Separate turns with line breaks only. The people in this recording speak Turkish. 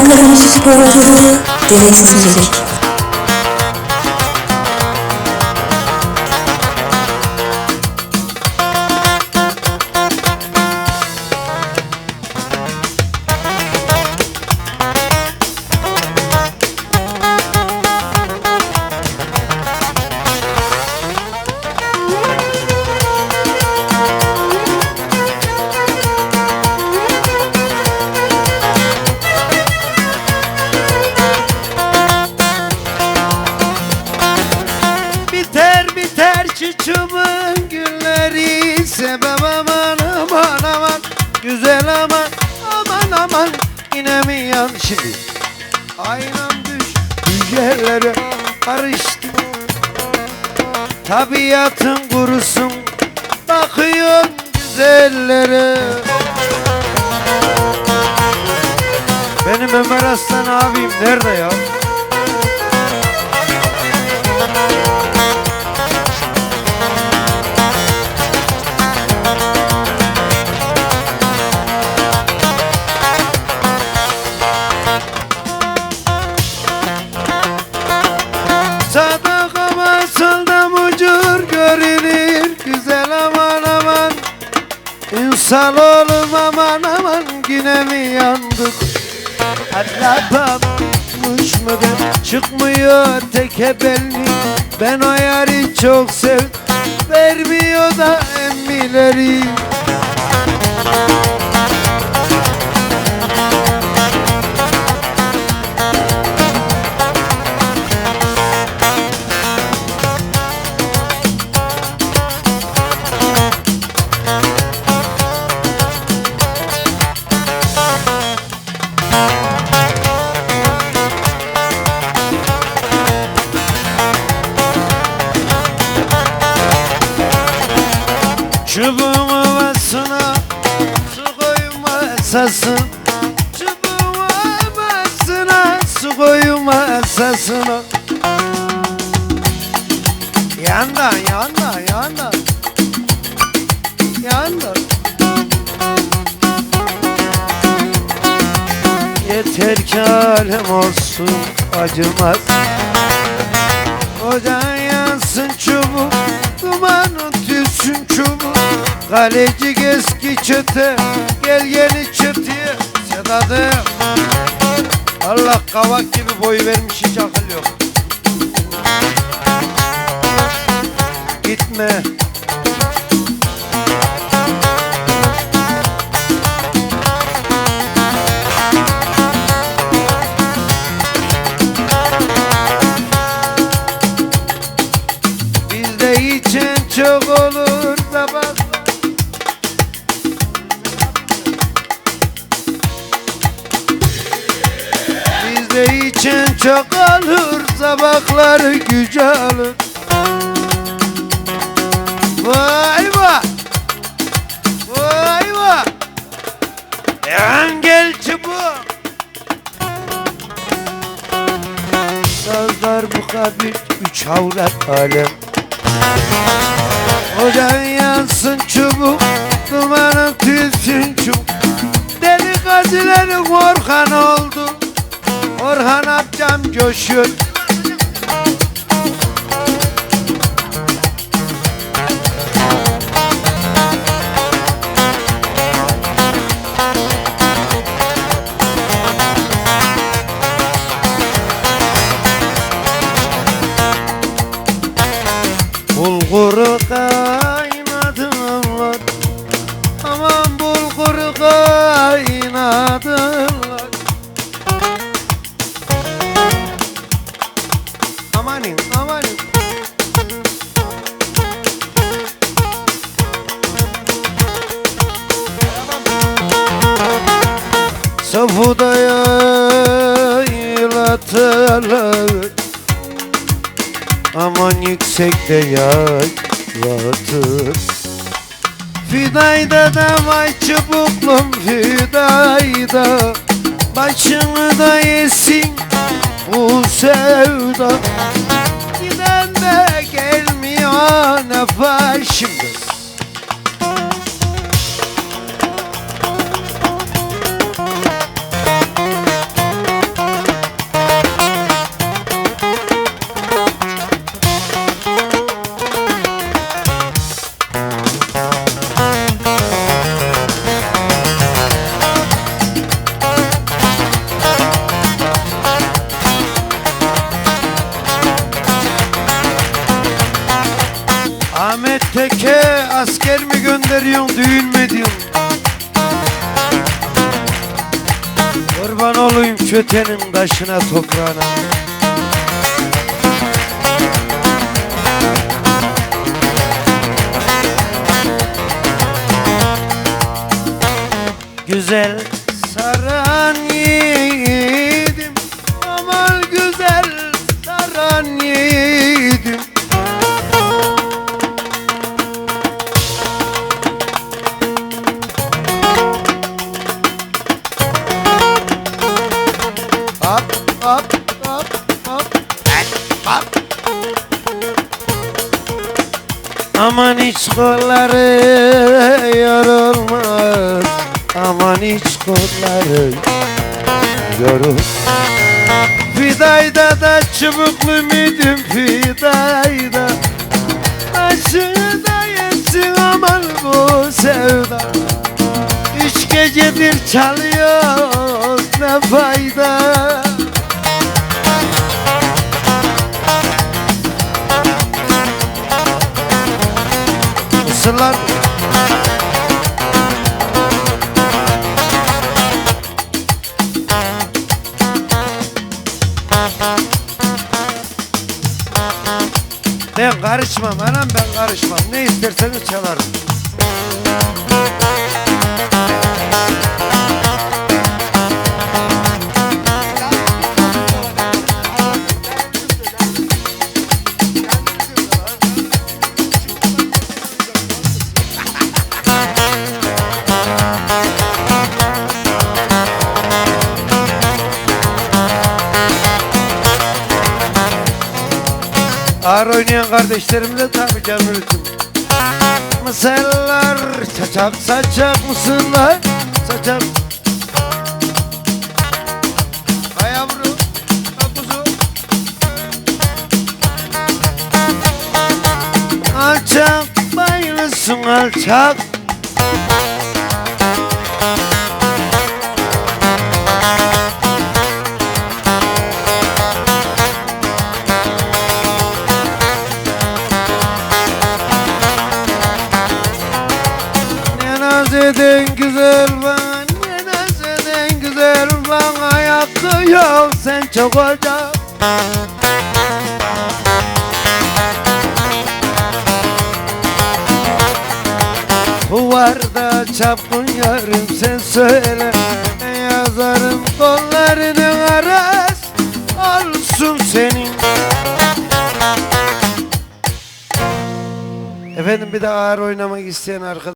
Ankara Müzik Programı Demet İzmir.
Çiçeğimin günleri sebep aman aman aman, güzel aman aman aman, yine mi yan şimdi aynam düş yerlere karıştı. Tabiatın kurusun bakıyorum güzellere. Benim Ömer Aslan abim nerede ya? Sadakama solda mucur görünür güzel aman aman, İnsan oğlum aman aman, yine mi yandık? Atlatamamış mı ben, çıkmıyor tekebelli. Ben o yari çok sevdim, vermiyor da emmileri. Çubuğun ovasına su koyma esasın, çubuğun ovasına su koyma esasına. Yandan yandan yandan yandan. Yeter ki alem olsun acımaz, ocağın yansın çubuk, dumanın tütsün çubuk. Kaleci eski çöte, gel yeni çöteye Sedat'ım. Allah kavak gibi boy vermiş, hiç akıl yok. Gitme. Bizde içen çok olur da bak, bizde içen çok olur, sabahları güce alır. Vay vay, vay vay, yan gel çubuğum. Sazlar bu kabir, üç avrat alem. Ocağın yansın çubuk, dumanın tütsün çubuk. Deli gazilerin Orhan oldu, Orhan amcam coşuyor. Bulguru kaynadılar, aman bulguru kaynadılar. Amanin amanin. Safuda yaylatılar, aman yüksekte yaylatır. Fidayda da vay çubuklum fidayda, başını da yesin bu sevda. Giden de gelmiyor ne başımda. teke asker mi gönderiyorsun, düğün mü ediyorsun? Kurban olayım çötenin taşına toprağına. Güzel saran yiğidim, aman güzel saran yiğidim. Hop hop hop hop hop. Aman hiç kolları yorulmaz, aman hiç kolları yorul. Fidayda da çubuklu müydüm fidayda, aşığı da yesin aman bu sevda. 3 gecedir çalıyor ne fayda. Isırlar. Ben karışmam anam, ben karışmam. Ne isterseniz çalarım. Ağır oynayan kardeşlerim de tabi canım üretim. Mısırlar saçak saçak mısırlar saçak. Ha yavrum, ha kuzu. Alçak bayılısın alçak. Naz eden güzel bana, ne naz eden güzel bana, hakkı yok sen çok ocak. Bu var da çapkın yarım sen söyle, yazarım kollarının aras olsun senin. Efendim bir de ağır oynamak isteyen arkadaş